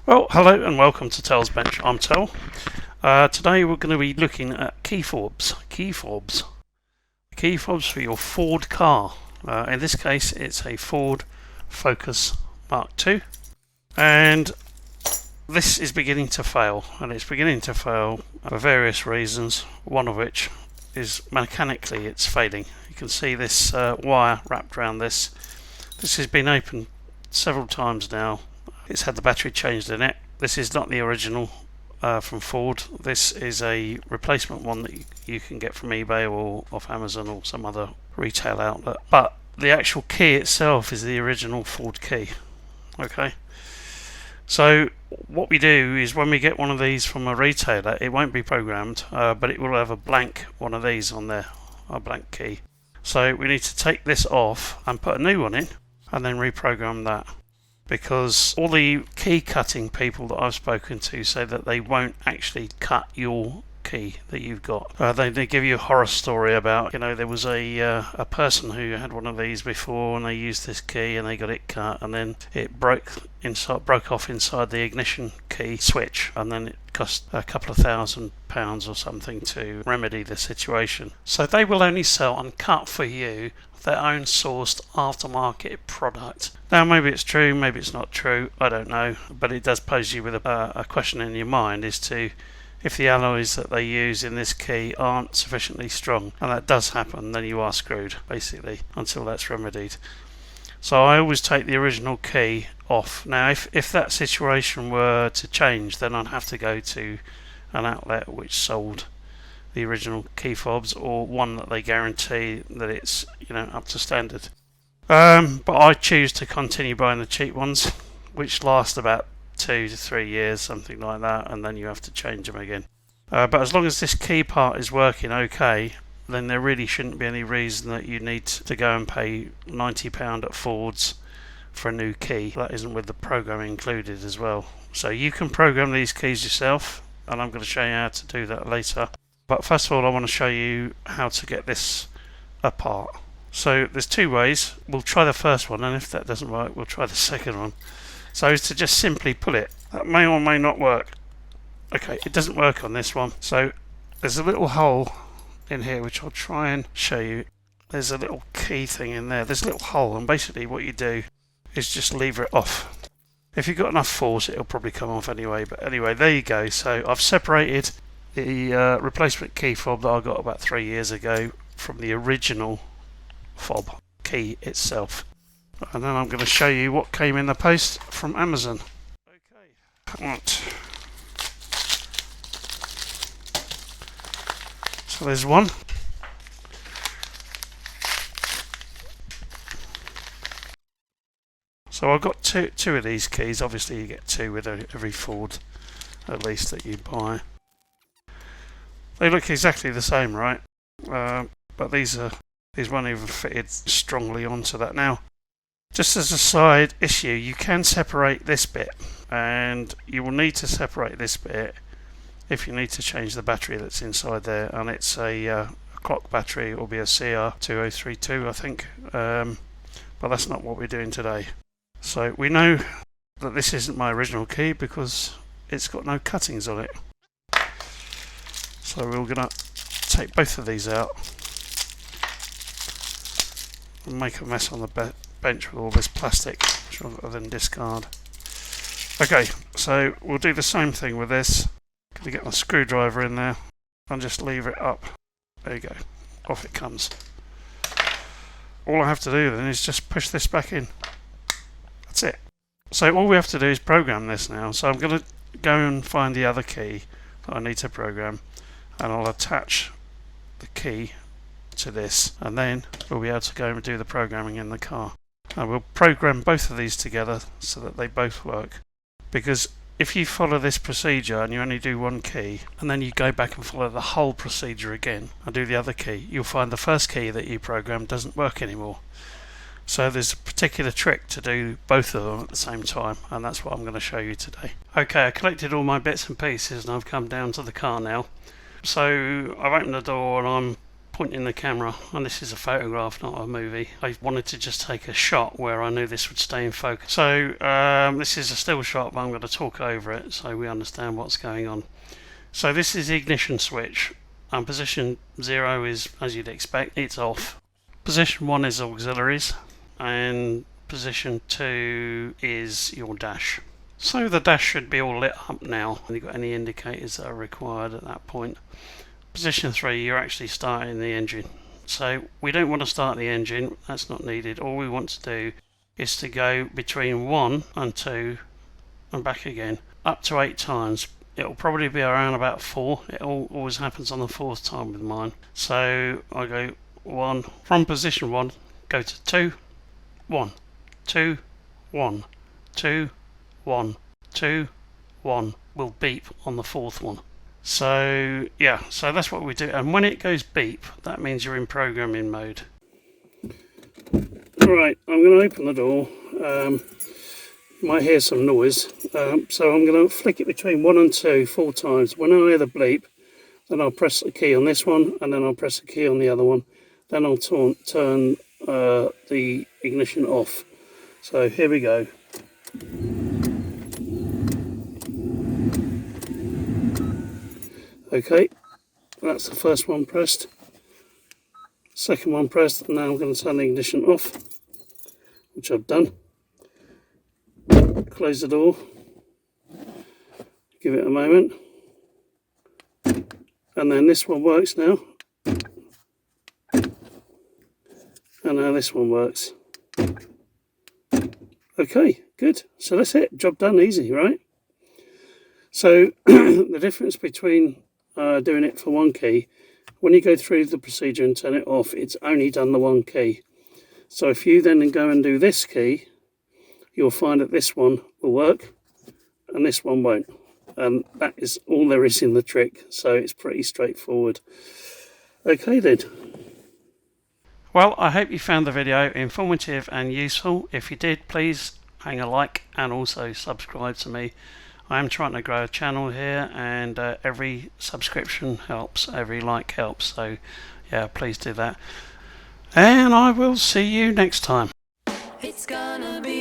Well, hello and welcome to Tel's Bench. I'm Tel. Today we're going to be looking at key fobs. Key fobs for your Ford car. In this case, it's a Ford Focus Mk2, and this is beginning to fail, and it's beginning to fail for various reasons. One of which is mechanically it's failing. You can see this wire wrapped around this. This has been opened several times now. It's had the battery changed in it. This is not the original from Ford. This is a replacement one that you can get from eBay or off Amazon or some other retail outlet. But the actual key itself is the original Ford key. Okay. So what we do is when we get one of these from a retailer, it won't be programmed, but it will have a blank one of these on there, a blank key. So we need to take this off and put a new one in and then reprogram that. Because all the key cutting people that I've spoken to say that they won't actually cut your key that you've got. They give you a horror story about, there was a person who had one of these before and they used this key and they got it cut, and then it broke off inside the ignition key switch, and then it cost a couple of £1,000 or something to remedy the situation. So they will only sell and cut for you their own sourced aftermarket product. Now maybe it's true, maybe it's not true, I don't know, but it does pose you with a question in your mind as to if the alloys that they use in this key aren't sufficiently strong, and that does happen, then you are screwed basically until that's remedied. So I always take the original key off. Now if that situation were to change, then I'd have to go to an outlet which sold the original key fobs, or one that they guarantee that it's up to standard. But I choose to continue buying the cheap ones, which last about 2 to 3 years, something like that, and then you have to change them again. But as long as this key part is working okay, then there really shouldn't be any reason that you need to go and pay £90 at Ford's for a new key. That isn't with the programming included as well. So you can program these keys yourself, and I'm going to show you how to do that later. But first of all, I want to show you how to get this apart. So there's two ways. We'll try the first one, and if that doesn't work, we'll try the second one. So is to just simply pull it. That may or may not work. Okay, it doesn't work on this one. So there's a little hole in here, which I'll try and show you. There's a little key thing in there. There's a little hole, and basically what you do is just lever it off. If you've got enough force, it'll probably come off anyway. But anyway, there you go. So I've separated the replacement key fob that I got about 3 years ago from the original fob key itself, and then I'm going to show you what came in the post from Amazon. Okay, right. So there's one. So I've got two of these keys. Obviously you get two with every Ford at least that you buy. They look exactly the same, right? But these weren't even fitted strongly onto that. Now, just as a side issue, you can separate this bit, and you will need to separate this bit if you need to change the battery that's inside there, and it's a clock battery. It will be a CR2032, I think, but that's not what we're doing today. So we know that this isn't my original key because it's got no cuttings on it. So we're going to take both of these out and make a mess on the bench with all this plastic, which I'll then discard. Okay, so we'll do the same thing with this. Going to get my screwdriver in there and just lever it up. There you go, off it comes. All I have to do then is just push this back in. That's it. So all we have to do is program this now. So I'm going to go and find the other key that I need to program, and I'll attach the key to this, and then we'll be able to go and do the programming in the car. And we'll program both of these together so that they both work, because if you follow this procedure and you only do one key and then you go back and follow the whole procedure again and do the other key, you'll find the first key that you programmed doesn't work anymore. So there's a particular trick to do both of them at the same time, and that's what I'm going to show you today. Okay, I collected all my bits and pieces and I've come down to the car now. So I've opened the door and I'm pointing the camera, and this is a photograph, not a movie. I wanted to just take a shot where I knew this would stay in focus. So this is a still shot, but I'm going to talk over it so we understand what's going on. So this is the ignition switch, and position 0 is, as you'd expect, it's off. Position 1 is auxiliaries, and position 2 is your dash. So the dash should be all lit up now. Have you got any indicators that are required at that point? Position 3, you're actually starting the engine. So we don't want to start the engine, that's not needed. All we want to do is to go between 1 and 2 and back again, up to 8 times. It'll probably be around about 4. It always happens on the 4th time with mine. So I go 1, from position 1, go to 2, 1, 2, 1, 2, 1, 2, 1, will beep on the 4th one. So yeah, so that's what we do, and when it goes beep, that means you're in programming mode. Right, I'm going to open the door. You might hear some noise, so I'm going to flick it between 1 and 2 4 times. When I hear the bleep, then I'll press the key on this one, and then I'll press the key on the other one. Then I'll turn the ignition off. So here we go. Okay, that's the first one pressed, second one pressed, and now I'm going to turn the ignition off, which I've done. Close the door, give it a moment, and then this one works now, and now this one works. Okay, good, so that's it, job done, easy, right? So the difference between doing it for one key, when you go through the procedure and turn it off, it's only done the one key. So if you then go and do this key, you'll find that this one will work and this one won't, and that is all there is in the trick. So it's pretty straightforward. Okay then. Well, I hope you found the video informative and useful. If you did, please hang a like and also subscribe to me. I am trying to grow a channel here, and every subscription helps, every like helps, so yeah, please do that. And I will see you next time. It's gonna be